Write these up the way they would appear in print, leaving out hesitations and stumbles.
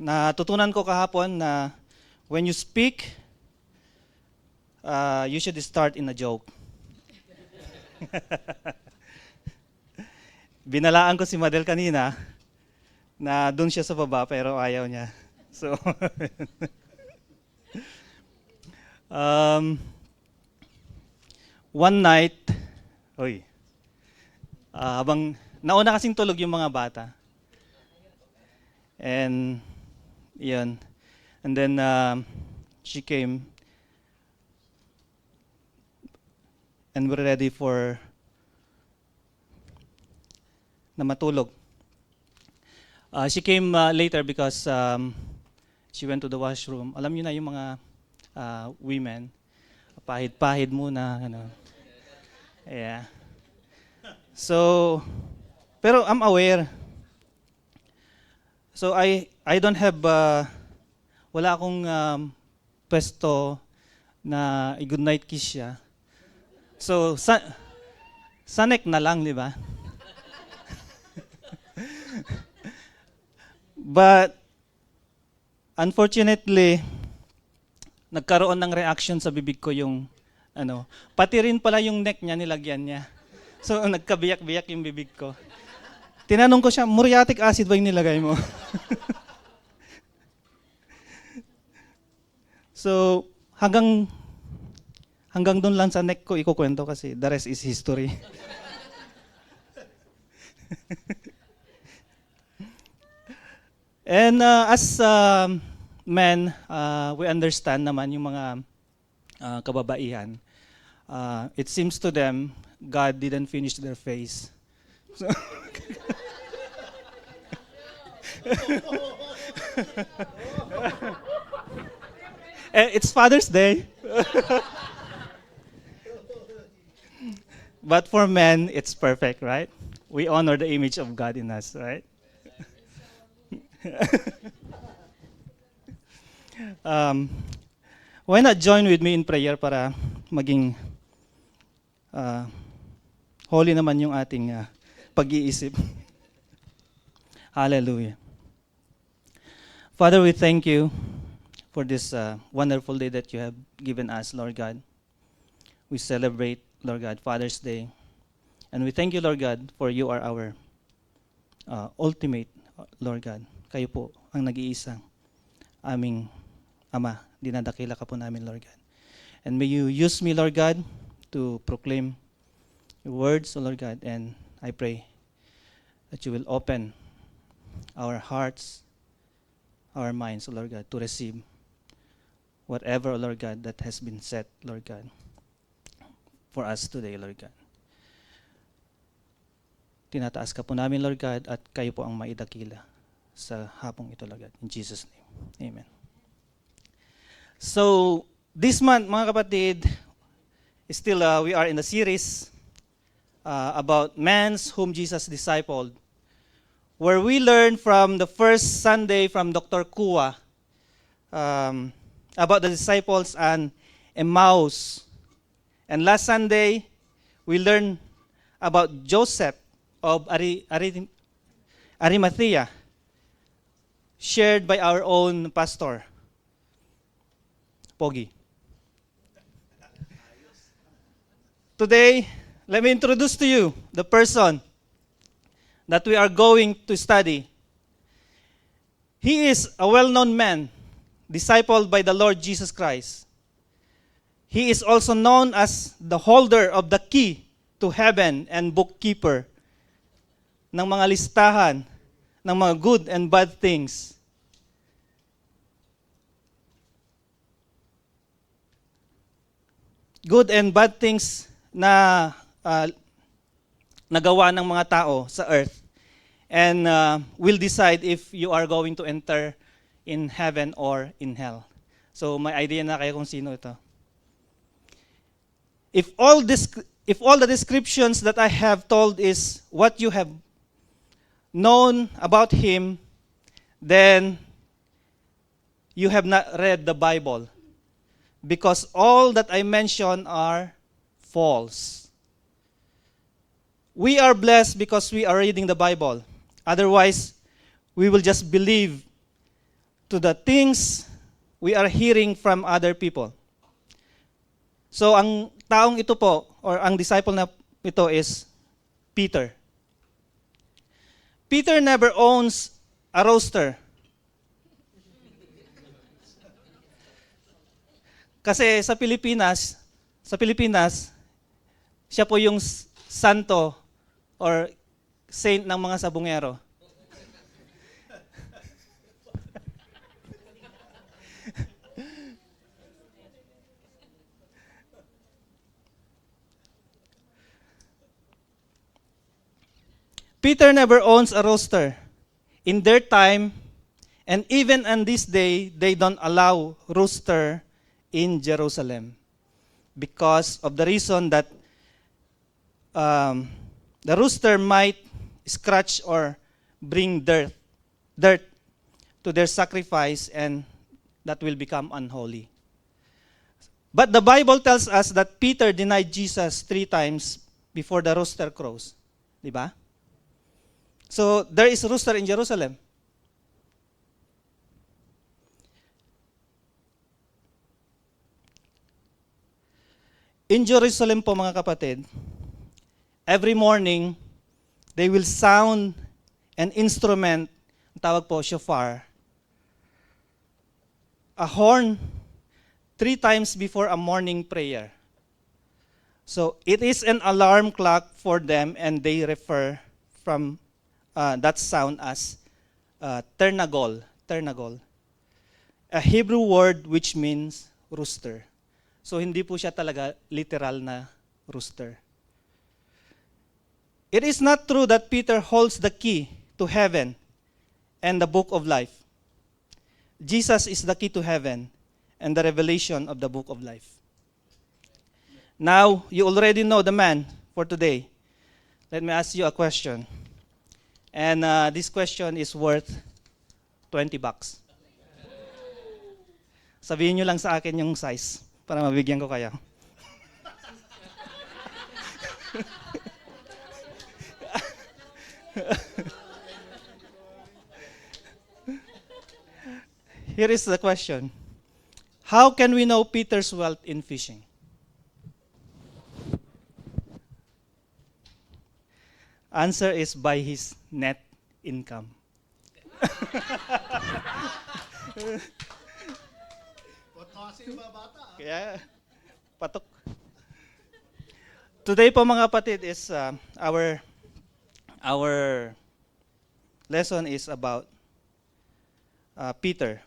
Natutunan ko kahapon na when you speak, you should start in a joke. Binalaan ko si Madel kanina na doon siya sa baba pero ayaw niya. So, um, one night, habang nauna kasing tulog yung mga bata. And, yun. And then, she came and we're ready for na matulog. She came later because she went to the washroom. Alam niyo na yung mga women, pahid-pahid muna. Ano. Yeah. So, pero I'm aware. So I don't have, wala akong pwesto na i-good night kiss siya. So, sanek na lang, di ba? But, unfortunately, nagkaroon ng reaction sa bibig ko yung, pati rin pala yung neck niya, nilagyan niya. So, nagkabiyak-biyak yung bibig ko. Tinanong ko siya, muriatic acid ba yung nilagay mo? So, hanggang doon lang sa neck ko ikukwento kasi the rest is history. And as men, we understand naman yung mga kababaihan. It seems to them, God didn't finish their face. So, it's Father's Day. But for men, it's perfect, right? We honor the image of God in us, right? Why not join with me in prayer para maging holy naman yung ating pag-iisip. Hallelujah. Father, we thank you for this wonderful day that you have given us, Lord God. We celebrate, Lord God, Father's Day. And we thank you, Lord God, for you are our ultimate, Lord God. Kayo po ang nag-iisang aming Ama. Dinadakila ka po namin, Lord God. And may you use me, Lord God, to proclaim your words, Lord God. And I pray that you will open our hearts, our minds, Lord God, to receive whatever, Lord God, that has been said, Lord God, for us today, Lord God. Tinataas ka po namin, Lord God, at kayo po ang maidakila sa hapong ito, Lord God. In Jesus' name, amen. So, this month, mga kapatid, still we are in the series about men whom Jesus discipled, where we learn from the first Sunday from Dr. Kua about the disciples and Emmaus. And last Sunday, we learned about Joseph of Arimathea, shared by our own pastor, Pogi. Today, let me introduce to you the person that we are going to study. He is a well-known man, discipled by the Lord Jesus Christ. He is also known as the holder of the key to heaven and bookkeeper ng mga listahan ng mga good and bad things. Good and bad things na nagawa ng mga tao sa earth. And will decide if you are going to enter in heaven or in hell. So may idea na kayo kung sino ito. If all the descriptions that I have told is what you have known about him, then you have not read the Bible. Because all that I mention are false. We are blessed because we are reading the Bible. Otherwise, we will just believe to the things we are hearing from other people. So ang taong ito po, or ang disciple na ito is Peter. Peter never owns a roaster. Kasi sa Pilipinas, siya po yung santo or saint ng mga sabungero. Peter never owns a roaster. In their time, and even on this day, they don't allow rooster in Jerusalem because of the reason that the rooster might scratch or bring dirt to their sacrifice, and that will become unholy. But the Bible tells us that Peter denied Jesus 3 times before the rooster crows. Diba? So, there is rooster in Jerusalem. In Jerusalem po mga kapatid, every morning, they will sound an instrument, ang tawag po, shofar, a horn, 3 times before a morning prayer. So, it is an alarm clock for them, and they refer from that sound as ternagol, a Hebrew word which means rooster. So hindi po siya talaga literal na rooster. It is not true that Peter holds the key to heaven and the book of life. Jesus is the key to heaven and the revelation of the book of life. Now, you already know the man for today. Let me ask you a question. And this question is worth $20. Sabihin nyo lang sa akin yung size para mabigyan ko kayo. Here is the question. How can we know Peter's wealth in fishing? Answer is by his net income. Kaya, patok. Today po mga kapatid is our lesson is about Peter.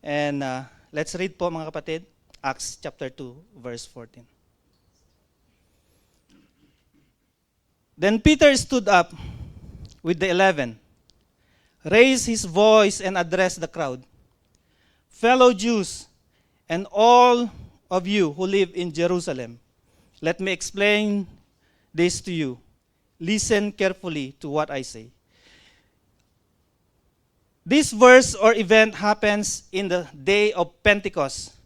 And let's read po mga kapatid, Acts chapter 2, verse 14. Then Peter stood up with the 11, raised his voice and addressed the crowd. Fellow Jews, and all of you who live in Jerusalem, let me explain this to you. Listen carefully to what I say. This verse or event happens in the day of Pentecost,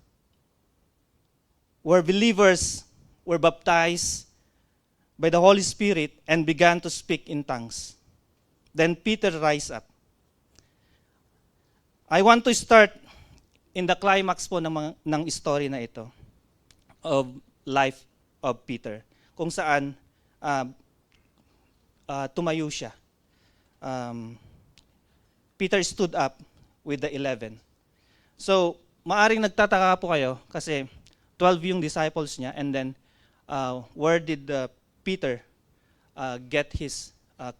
where believers were baptized by the Holy Spirit and began to speak in tongues. Then Peter rise up. I want to start in the climax po ng story na ito of life of Peter, kung saan tumayo siya. Peter stood up with the 11. So, maaring nagtataka po kayo kasi 12 yung disciples niya, and then where did Peter get his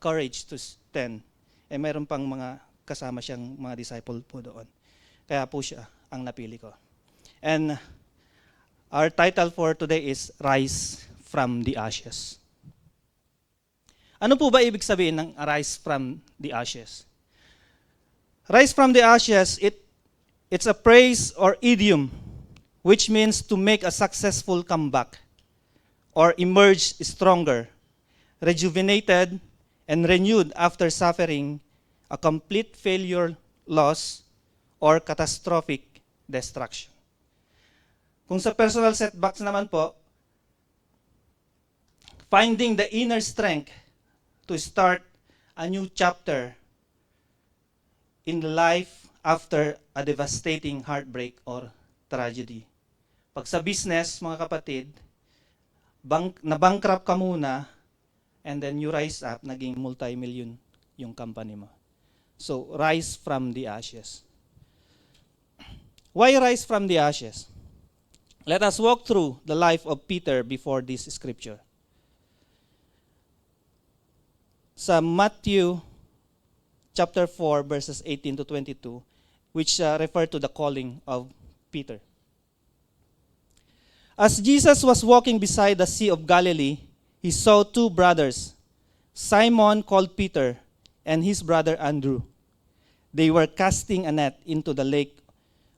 courage to stand? Eh mayroon pang mga kasama siyang mga disciple po doon. Kaya po siya ang napili ko. And our title for today is Rise from the Ashes. Ano po ba ibig sabihin ng rise from the ashes? Rise from the ashes, it's a phrase or idiom which means to make a successful comeback or emerge stronger, rejuvenated, and renewed after suffering a complete failure, loss, or catastrophic destruction. Kung sa personal setbacks naman po, finding the inner strength to start a new chapter in the life after a devastating heartbreak or tragedy. Pag sa business, mga kapatid, na-bankrupt ka muna, and then you rise up, naging multi-million yung company mo. So, rise from the ashes. Why rise from the ashes? Let us walk through the life of Peter before this scripture. Sa Matthew chapter 4 verses 18 to 22, which refer to the calling of Peter. As Jesus was walking beside the Sea of Galilee, he saw two brothers, Simon called Peter and his brother Andrew. They were casting a net into the lake,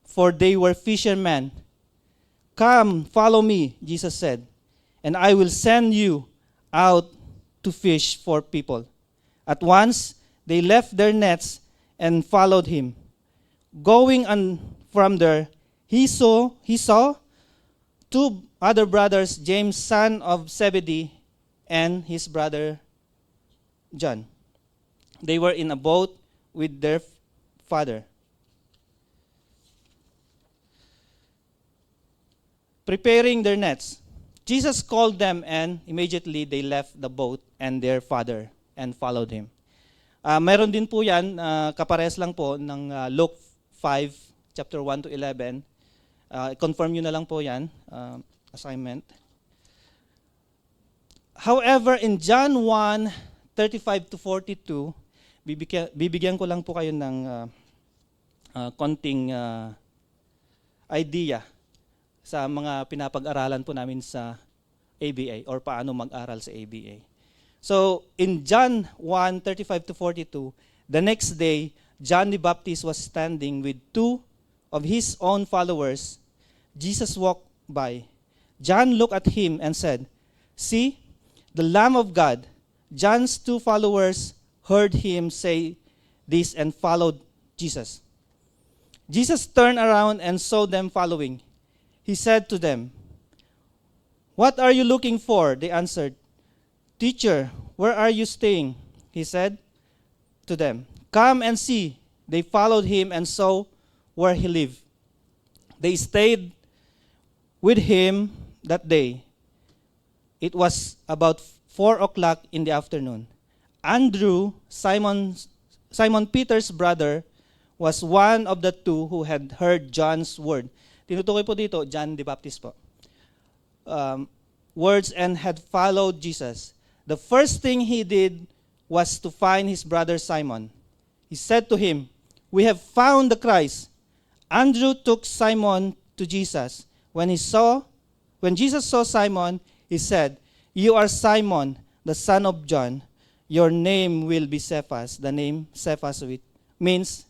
for they were fishermen. "Come, follow me," Jesus said, "and I will send you out to fish for people." At once, they left their nets and followed him. Going on from there, he saw two other brothers, James, son of Zebedee, and his brother John. They were in a boat with their father, preparing their nets. Jesus called them, and immediately they left the boat and their father and followed him. Meron din po yan, kapares lang po ng Luke 5, chapter 1 to 11. Confirm nyo na lang po yan, assignment. However, in John 1, 35 to 42, bibigyan ko lang po kayo ng konting idea sa mga pinapag-aralan po namin sa ABA or paano mag-aral sa ABA. So, in John 1, 35 to 42, the next day, John the Baptist was standing with two of his own followers. Jesus walked by. John looked at him and said, "See, the Lamb of God." John's two followers heard him say this and followed Jesus. Jesus turned around and saw them following. He said to them, "What are you looking for?" They answered, "Teacher, where are you staying?" He said to them, "Come and see." They followed him and saw where he lived. They stayed with him that day. It was about 4:00 in the afternoon. Andrew, Simon Peter's brother, was one of the two who had heard John's word. Tinutukoy po dito, John the Baptist po. Words and had followed Jesus. The first thing he did was to find his brother Simon. He said to him, "We have found the Christ." Andrew took Simon to Jesus. When Jesus saw Simon, he said, "You are Simon, the son of John. Your name will be Cephas." The name Cephas means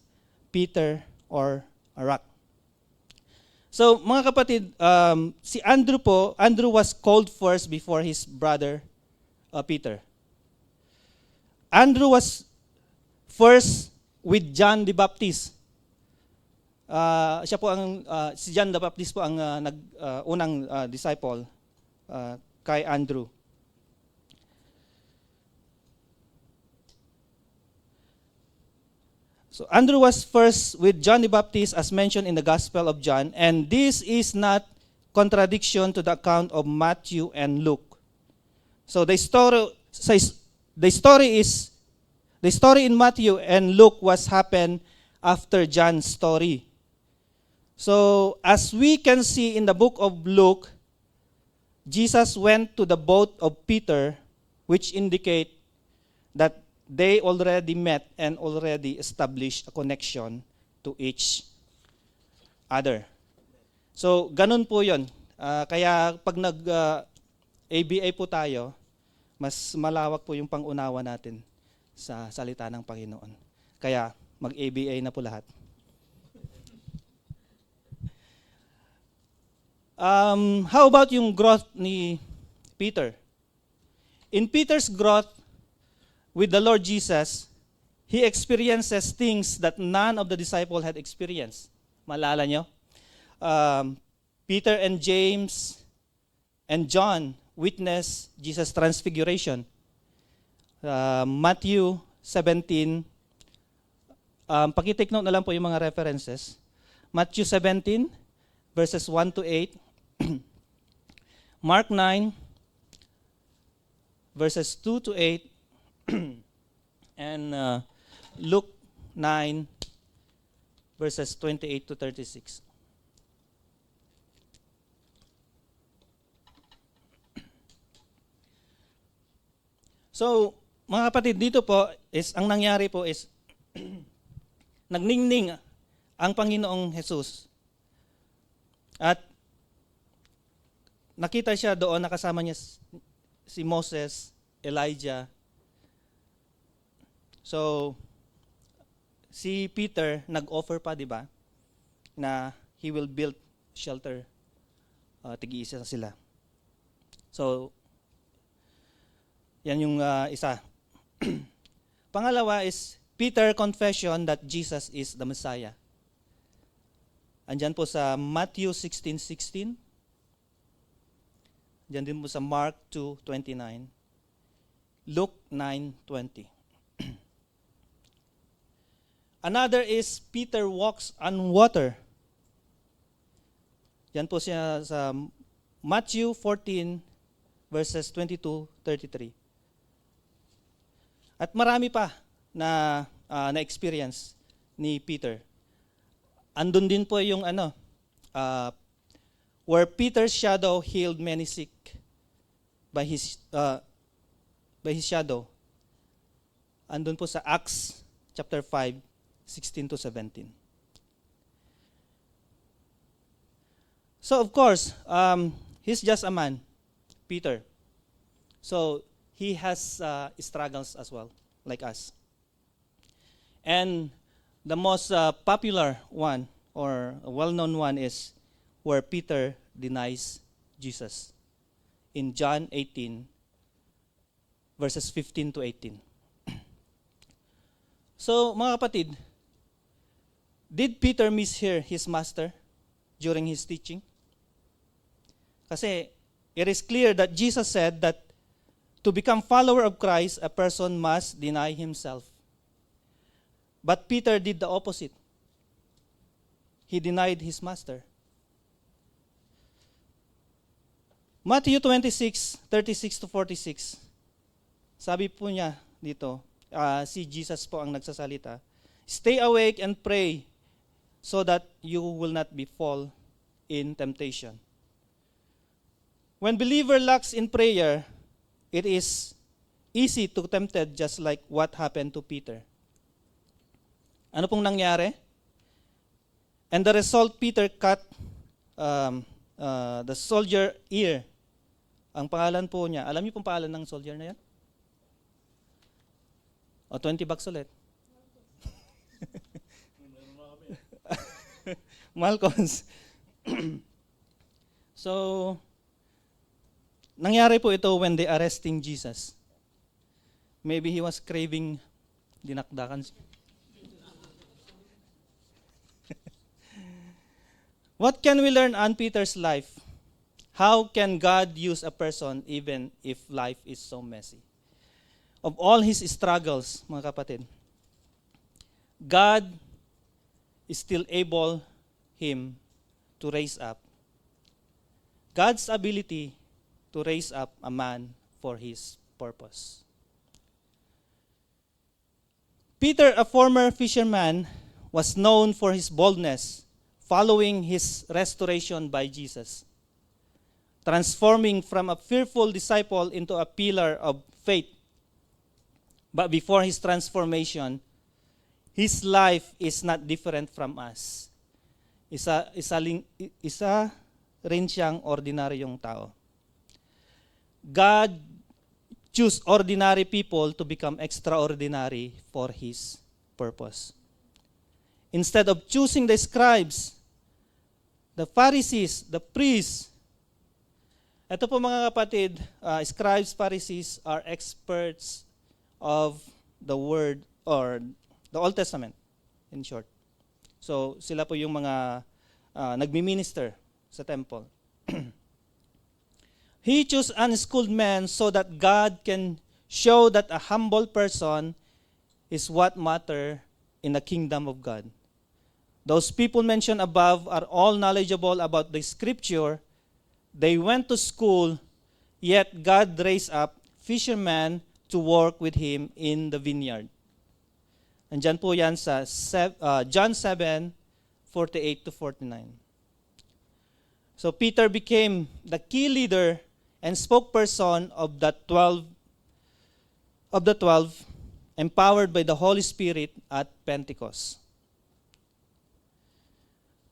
Peter or a rock. So, mga kapatid, si Andrew was called first before his brother Peter. Andrew was first with John the Baptist. Si John the Baptist po ang unang disciple kay Andrew. So Andrew was first with John the Baptist as mentioned in the Gospel of John, and this is not contradiction to the account of Matthew and Luke. So the story in Matthew and Luke was happened after John's story. So as we can see in the book of Luke, Jesus went to the boat of Peter, which indicate that they already met and already established a connection to each other. So, ganun po yun. Kaya pag nag-ABA po tayo, mas malawak po yung pang-unawa natin sa salita ng Panginoon. Kaya mag-ABA na po lahat. How about yung growth ni Peter? In Peter's growth with the Lord Jesus, he experiences things that none of the disciples had experienced. Maalala nyo? Peter and James and John witnessed Jesus' transfiguration. Matthew 17, Pakitake note na lang po yung mga references. Matthew 17, verses 1 to 8. Mark 9, verses 2 to 8. And Luke 9, verses 28 to 36. So, mga kapatid, dito po is ang nangyari po is nagningning ang Panginoong Jesus. At nakita siya doon, nakasama niya si Moses, Elijah. So, si Peter nag-offer pa, di ba, na he will build shelter. Tig-iisa sila. So, yan yung isa. Pangalawa is Peter confession that Jesus is the Messiah. Andyan po sa Matthew 16:16. Andyan din po sa Mark 2:29. Luke 9:20. Another is Peter walks on water. Yan po siya sa Matthew 14 verses 22-33. At marami pa na na-experience ni Peter. Andun din po yung where Peter's shadow healed many sick by his shadow. Andun po sa Acts chapter 5, 16 to 17. So of course, he's just a man, Peter. So he has struggles as well, like us. And the most popular one or well-known one is where Peter denies Jesus in John 18, verses 15 to 18. So mga kapatid, did Peter mishear his master during his teaching? Kasi it is clear that Jesus said that to become follower of Christ, a person must deny himself. But Peter did the opposite. He denied his master. Matthew 26, 36 to 46. Sabi po niya dito, si Jesus po ang nagsasalita, stay awake and pray so that you will not be fall in temptation. When believer lacks in prayer, it is easy to tempted just like what happened to Peter. Ano pong nangyari? And the result, Peter cut the soldier ear. Ang pangalan po niya, alam niyo pong pangalan ng soldier na yan? O, 20 bucks ulit. Malcolms. So, nangyari po ito when they arresting Jesus. Maybe he was craving dinakdakan. What can we learn on Peter's life? How can God use a person even if life is so messy? Of all his struggles, mga kapatid, God is still able him to raise up. God's ability to raise up a man for his purpose. Peter, a former fisherman, was known for his boldness following his restoration by Jesus, transforming from a fearful disciple into a pillar of faith. But before his transformation, his life is not different from us. Isa rin siyang ordinaryong tao. God choose ordinary people to become extraordinary for his purpose. Instead of choosing the scribes, the Pharisees, the priests, ito po mga kapatid, scribes, Pharisees are experts of the Word or the Old Testament, in short. So sila po yung mga nagmi-minister sa temple. He chose unschooled men so that God can show that a humble person is what matter in the kingdom of God. Those people mentioned above are all knowledgeable about the scripture. They went to school, yet God raised up fishermen to work with Him in the vineyard. Andyan po yan sa John 7:48 to 49. So Peter became the key leader and spokesperson of the 12, empowered by the Holy Spirit at Pentecost.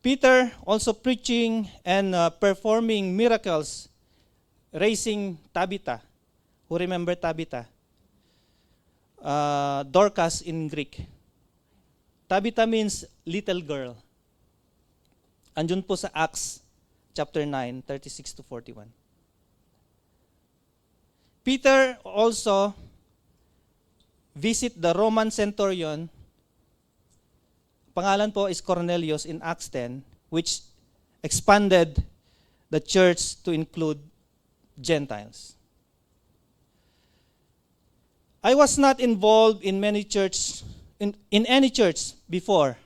Peter also preaching and performing miracles, raising Tabitha. Who remember Tabitha? Dorcas in Greek. Tabitha means little girl. Andun po sa Acts chapter 9, 36 to 41. Peter also visit the Roman centurion. Pangalan po is Cornelius in Acts 10, which expanded the church to include Gentiles. I was not involved in any church before,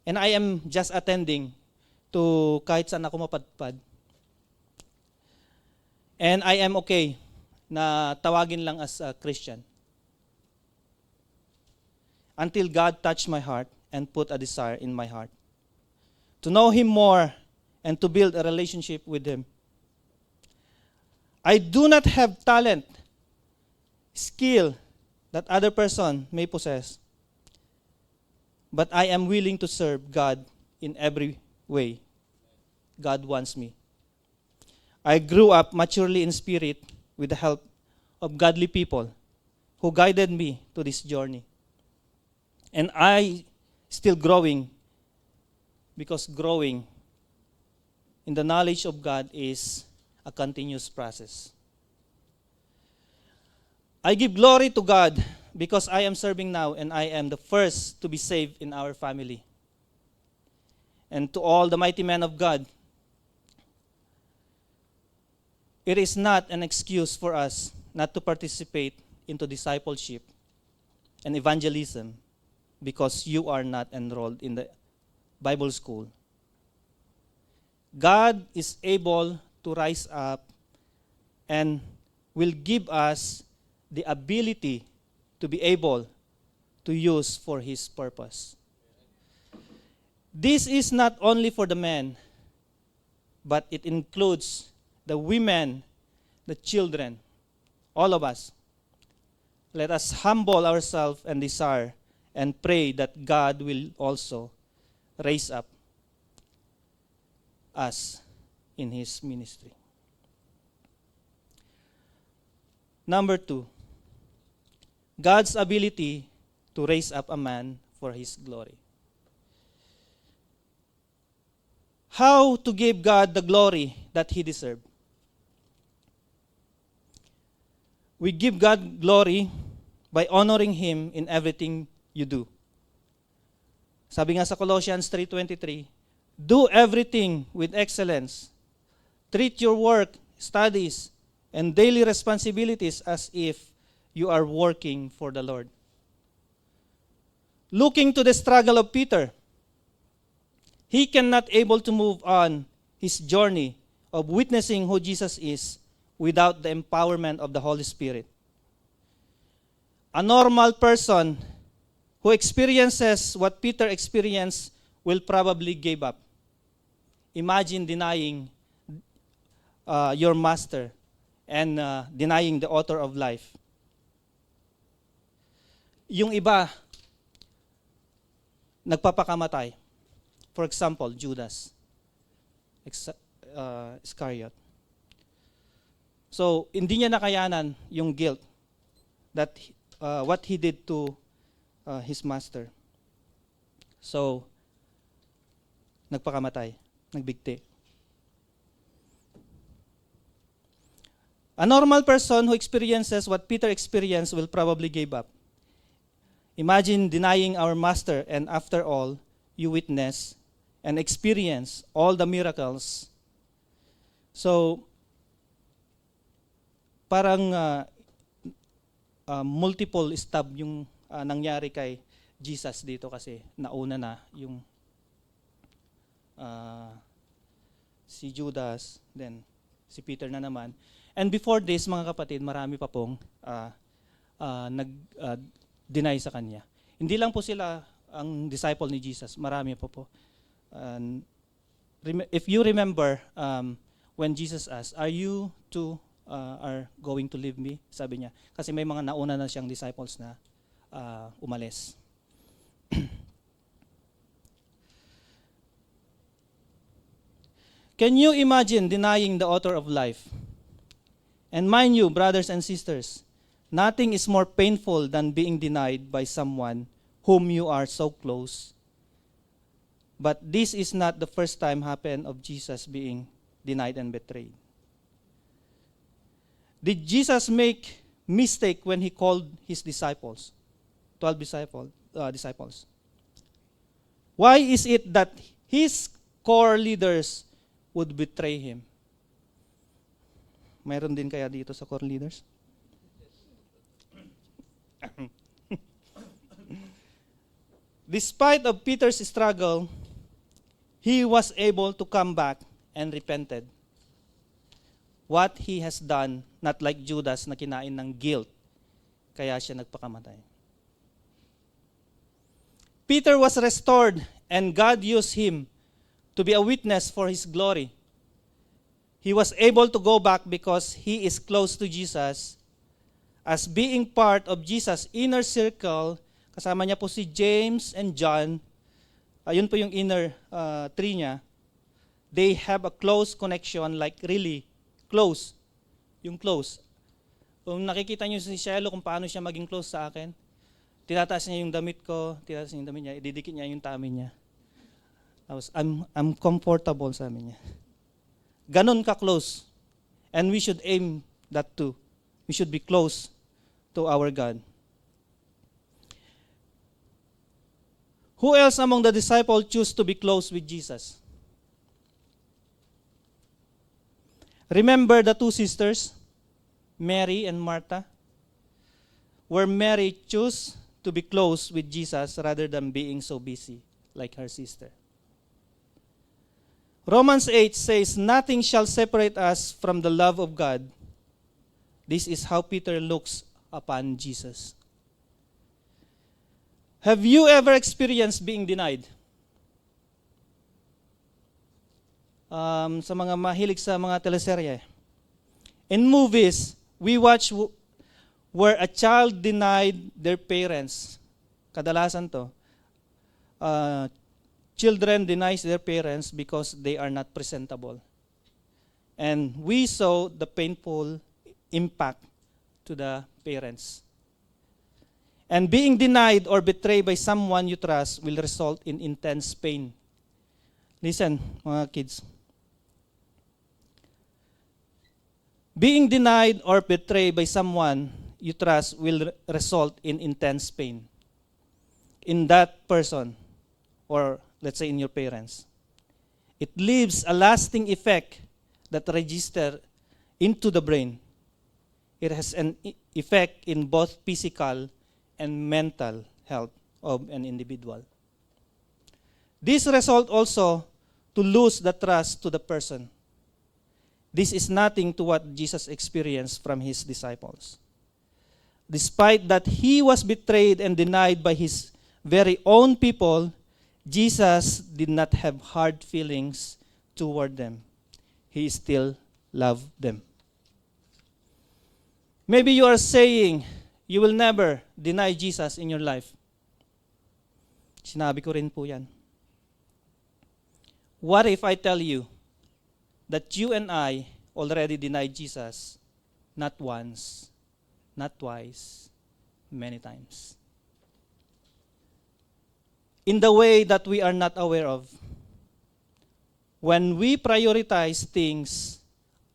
and I am just attending to kahit saan ako mapadpad. And I am okay na tawagin lang as a Christian. Until God touched my heart and put a desire in my heart to know Him more and to build a relationship with Him. I do not have talent, skill that other person may possess, but I am willing to serve God in every way God wants me. I grew up maturely in spirit with the help of godly people who guided me to this journey. And I still growing, because growing in the knowledge of God is a continuous process. I give glory to God because I am serving now and I am the first to be saved in our family. And to all the mighty men of God, it is not an excuse for us not to participate into discipleship and evangelism because you are not enrolled in the Bible school. God is able to rise up and will give us the ability to be able to use for His purpose. This is not only for the men, but it includes the women, the children, all of us. Let us humble ourselves and desire and pray that God will also raise up us in His ministry. Number 2, God's ability to raise up a man for His glory. How to give God the glory that He deserves? We give God glory by honoring Him in everything you do. Sabi nga sa Colossians 3:23, do everything with excellence. Treat your work, studies, and daily responsibilities as if you are working for the Lord. Looking to the struggle of Peter, he cannot able to move on his journey of witnessing who Jesus is without the empowerment of the Holy Spirit. A normal person who experiences what Peter experienced will probably give up. Imagine denying your master and denying the author of life. Yung iba, nagpapakamatay. For example, Judas Iscariot. So, hindi niya nakayanan yung guilt that what he did to his master. So, nagpakamatay, nagbigti. A normal person who experiences what Peter experienced will probably give up. Imagine denying our master, and after all, you witness and experience all the miracles. So, parang multiple stab yung nangyari kay Jesus dito kasi nauna na yung si Judas, then si Peter na naman. And before this, mga kapatid, marami pa pong nag-deny sa kanya. Hindi lang po sila ang disciple ni Jesus, marami pa po. If you remember, when Jesus asked, "Are you too are going to leave me?" Sabi niya. Kasi may mga nauna na siyang disciples na umalis. Can you imagine denying the author of life? And mind you, brothers and sisters, nothing is more painful than being denied by someone whom you are so close. But this is not the first time happened of Jesus being denied and betrayed. Did Jesus make mistake when he called his disciples, 12 disciples? Why is it that his core leaders would betray him? Mayroon din kaya dito sa core leaders? Despite of Peter's struggle, he was able to come back and repented. What he has done, not like Judas na kinain ng guilt, kaya siya nagpakamatay. Peter was restored and God used him to be a witness for his glory. He was able to go back because he is close to Jesus. As being part of Jesus' inner circle, kasama niya po si James and John, ayun po yung inner tree niya, they have a close connection, like really close. Yung close. Kung nakikita niyo si Shiloh kung paano siya maging close sa akin, tinataas niya yung damit ko, tinataas niya yung damit niya, ididikit niya yung tummy niya. Tapos, I'm comfortable, sabi niya. Ganon ka-close. And we should aim that too. We should be close to our God. Who else among the disciples choose to be close with Jesus? Remember the two sisters, Mary and Martha, where Mary chose to be close with Jesus rather than being so busy like her sister. Romans 8 says, "Nothing shall separate us from the love of God." This is how Peter looks upon Jesus. Have you ever experienced being denied? Sa mga mahilig sa mga teleserye. In movies, we watch where a child denied their parents. Kadalasan to. Children denies their parents because they are not presentable. And we saw the painful impact to the parents. And being denied or betrayed by someone you trust will result in intense pain. Listen, mga kids. Being denied or betrayed by someone you trust will result in intense pain in that person, or let's say in your parents. It leaves a lasting effect that registers into the brain. It has an effect in both physical and mental health of an individual. This result also to lose the trust to the person. This is nothing to what Jesus experienced from his disciples. Despite that he was betrayed and denied by his very own people, Jesus did not have hard feelings toward them. He still loved them. Maybe you are saying, you will never deny Jesus in your life. Sinabi ko rin po yan. What if I tell you that you and I already denied Jesus not once, not twice, many times? In the way that we are not aware of. When we prioritize things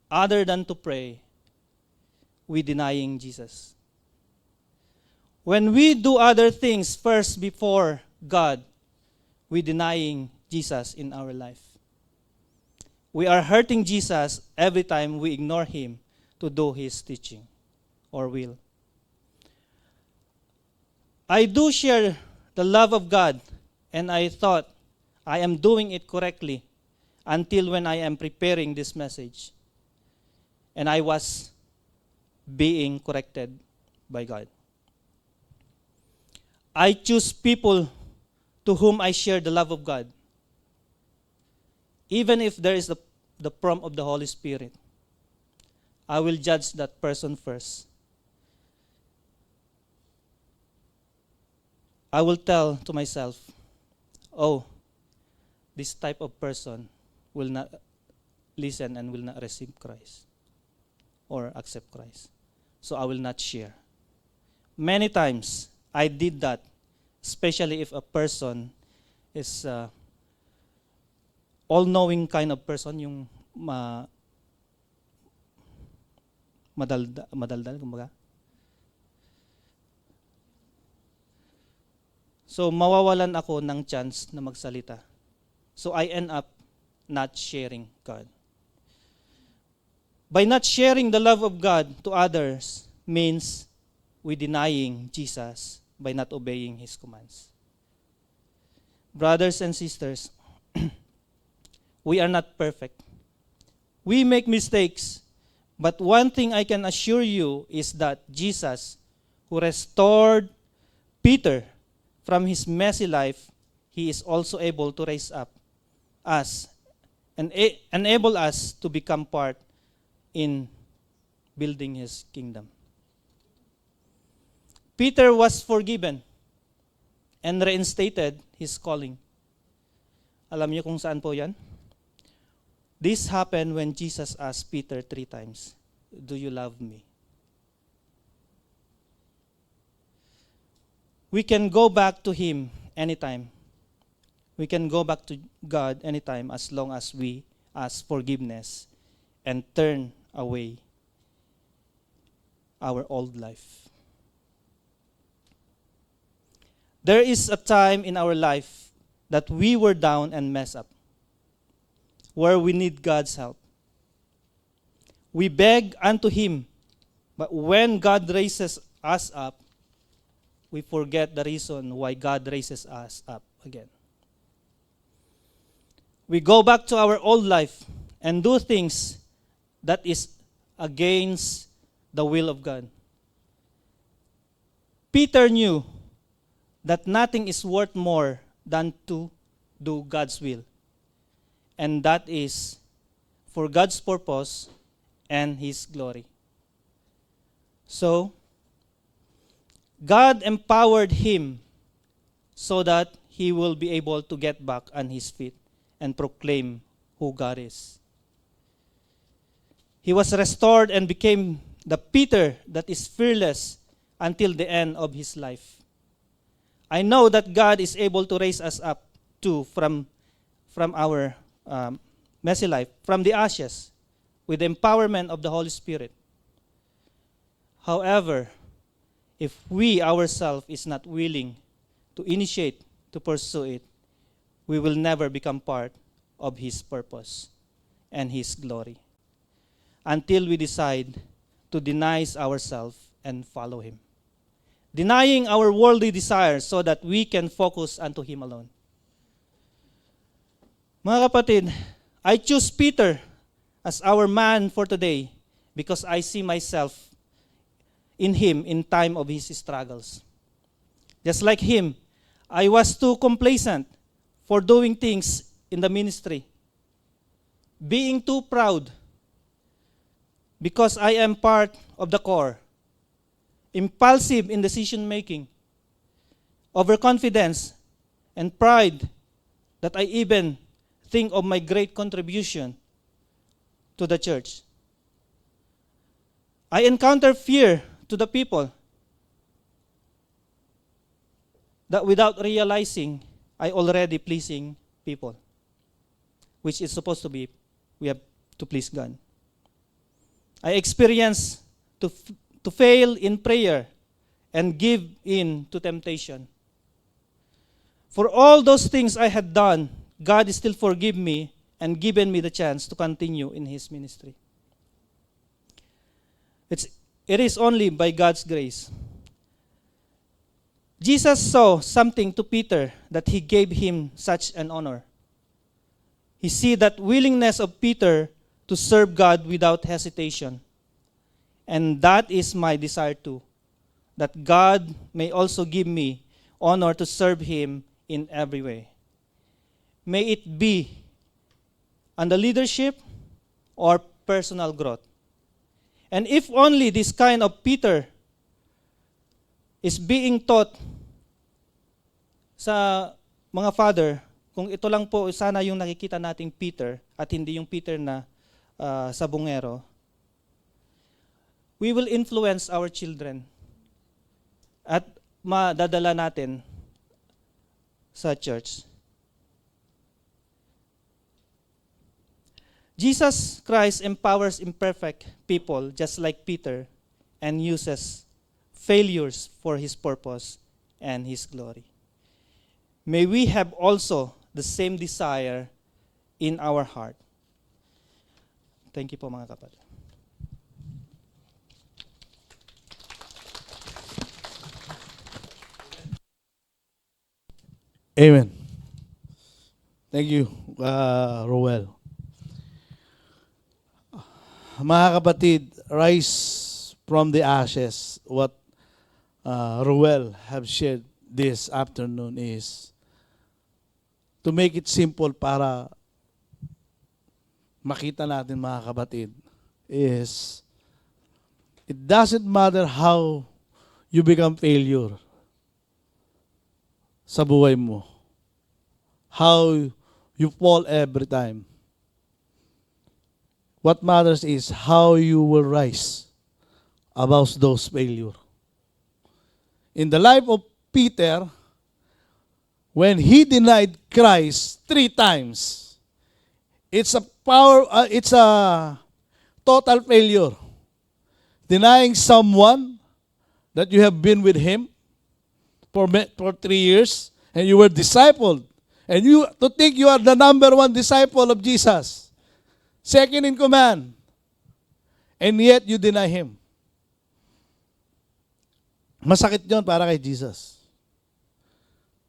other than to pray, we denying Jesus. When we do other things first before God, we denying Jesus in our life. We are hurting Jesus every time we ignore him to do his teaching or will. I do share the love of God, and I thought I am doing it correctly until when I am preparing this message. And I was being corrected by God. I choose people to whom I share the love of God, even if there is the prompt of the Holy Spirit. I will judge that person first. I will tell to myself, oh, this type of person will not listen and will not receive Christ or accept Christ. So I will not share. Many times I did that, especially if a person is all-knowing kind of person, yung madaldal, kumbaga. So, mawawalan ako ng chance na magsalita. So, I end up not sharing God. By not sharing the love of God to others means we denying Jesus by not obeying His commands. Brothers and sisters, we are not perfect. We make mistakes. But one thing I can assure you is that Jesus, who restored Peter from his messy life, He is also able to raise up us and enable us to become part in building His kingdom. Peter was forgiven and reinstated his calling. Alam niyo kung saan po yan? This happened when Jesus asked Peter 3 times, "Do you love me?" We can go back to Him anytime. We can go back to God anytime as long as we ask forgiveness and turn away our old life. There is a time in our life that we were down and messed up, where we need God's help. We beg unto Him, but when God raises us up, we forget the reason why God raises us up again. We go back to our old life and do things that is against the will of God. Peter knew that nothing is worth more than to do God's will. And that is for God's purpose and His glory. So, God empowered him so that he will be able to get back on his feet and proclaim who God is. He was restored and became the Peter that is fearless until the end of his life. I know that God is able to raise us up too from our messy life, from the ashes, with the empowerment of the Holy Spirit. However, if we ourselves is not willing to initiate, to pursue it, we will never become part of His purpose and His glory until we decide to deny ourselves and follow Him. Denying our worldly desires so that we can focus unto Him alone. Mga kapatid, I choose Peter as our man for today because I see myself in him in time of his struggles. Just like him, I was too complacent for doing things in the ministry. Being too proud because I am part of the core. Impulsive in decision making. Overconfidence and pride that I even think of my great contribution to the church. I encounter fear to the people that without realizing, I already pleasing people, which is supposed to be, we have to please God. I experience to fail in prayer and give in to temptation. For all those things I had done, God still forgive me and given me the chance to continue in His ministry. It is only by God's grace. Jesus saw something to Peter that he gave him such an honor. He see that willingness of Peter to serve God without hesitation. And that is my desire too, that God may also give me honor to serve Him in every way. May it be under leadership or personal growth. And if only this kind of Peter is being taught sa mga father, kung ito lang po sana yung nakikita nating Peter at hindi yung Peter na sabongero, we will influence our children at madadala natin sa church. Jesus Christ empowers imperfect people just like Peter and uses failures for His purpose and His glory. May we have also the same desire in our heart. Thank you po mga kapatid. Amen. Thank you, Roel. Mga kapatid, rise from the ashes. What Roel have shared this afternoon is to make it simple para makita natin mga kapatid is it doesn't matter how you become failure sa buhay mo. How you fall every time. What matters is how you will rise above those failures. In the life of Peter, when he denied Christ 3 times, it's a total failure. Denying someone that you have been with him for 3 years, and you were discipled, and you to think you are the number 1 disciple of Jesus, second in command, and yet you deny Him. Masakit yun para kay Jesus.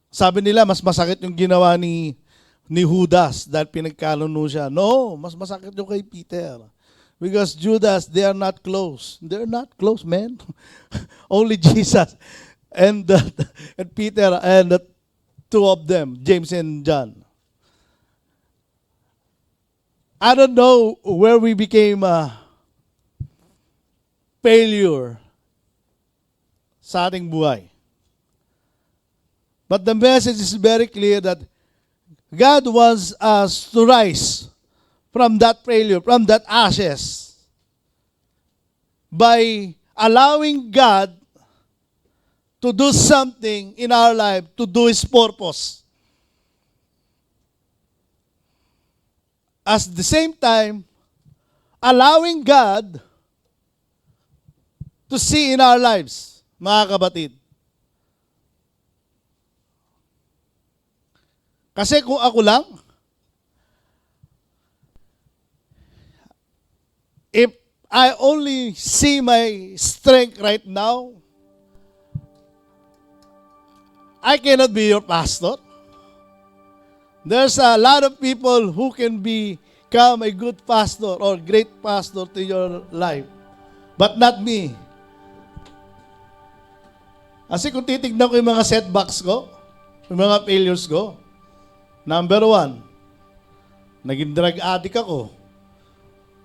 Sabi nila, mas masakit yung ginawa ni Judas dahil pinagkaluno siya. No, mas masakit yung kay Peter. Because Judas, they are not close. They're not close, man. Only Jesus and Peter and the 2 of them, James and John. I don't know where we became a failure sa ating buhay. But the message is very clear that God wants us to rise from that failure, from that ashes, by allowing God to do something in our life, to do His purpose. At the same time, allowing God to see in our lives, mga kapatid. Kasi kung ako lang, if I only see my strength right now, I cannot be your pastor. There's a lot of people who can become a good pastor or great pastor to your life. But not me. Kasi kung titignan ko yung mga setbacks ko, yung mga failures ko, number 1, naging drug addict ako.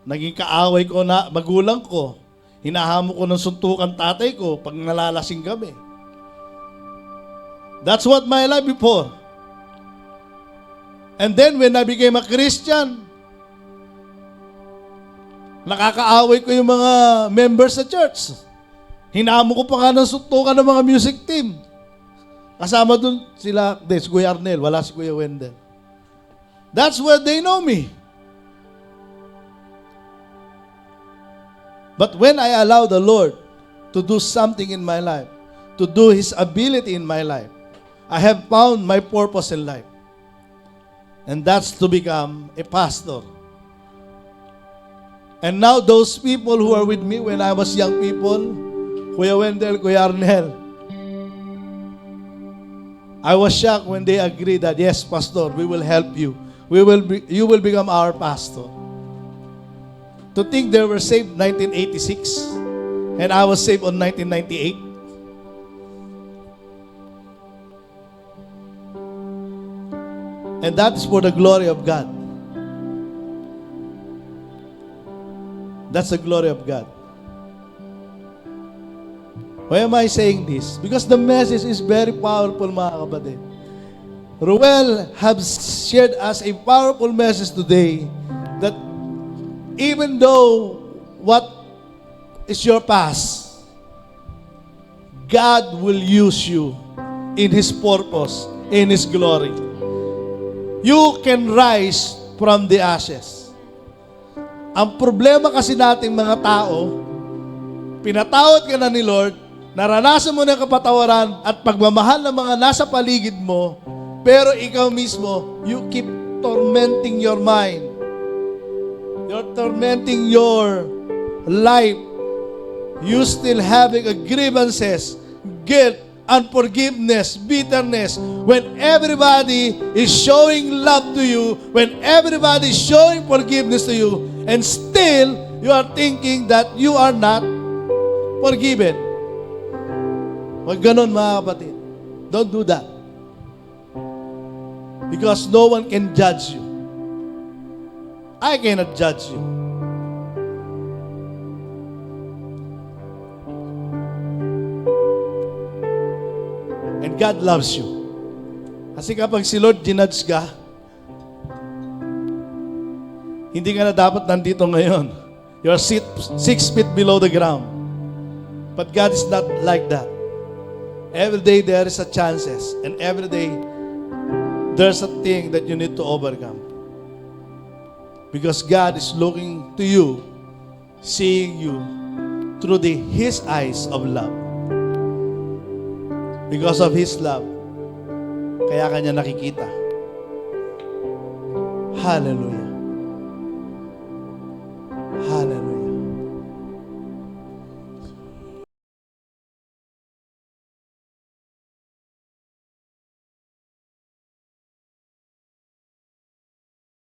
Naging kaaway ko na magulang ko. Hinahamo ko ng suntukan tatay ko pag nalalasing kami. That's what my life before. And then when I became a Christian, nakakaaway ko yung mga members sa church. Hinamo ko pa nga ng suntukan ng mga music team. Kasama dun sila, si Kuya Arnel, wala si Kuya Wendell. That's where they know me. But when I allow the Lord to do something in my life, to do His ability in my life, I have found my purpose in life. And that's to become a pastor. And now those people who are with me when I was young people, Kuya Wendell, Kuya Arnel, I was shocked when they agreed that, yes, Pastor, we will help you. You will become our pastor. To think they were saved 1986 and I was saved on 1998. And that is for the glory of God. That's the glory of God. Why am I saying this? Because the message is very powerful, mga kapatid. Ruel has shared us a powerful message today that even though what is your past, God will use you in His purpose, in His glory. You can rise from the ashes. Ang problema kasi nating mga tao, pinatawad ka na ni Lord, naranasan mo na kapatawaran at pagmamahal ng mga nasa paligid mo, pero ikaw mismo, you keep tormenting your mind. You're tormenting your life. You still having grievances, guilt, unforgiveness, bitterness. When everybody is showing love to you, when everybody is showing forgiveness to you, and still you are thinking that you are not forgiven. Wag ganon, mga kapatid. Don't do that. Because no one can judge you. I cannot judge you. And God loves you. Kasi kapag si Lord ginudge ka, hindi ka na dapat nandito ngayon. You are 6 feet below the ground. But God is not like that. Every day there is a chances. And every day, there's a thing that you need to overcome. Because God is looking to you, seeing you through His eyes of love. Because of His love, kaya kanya nakikita. Hallelujah.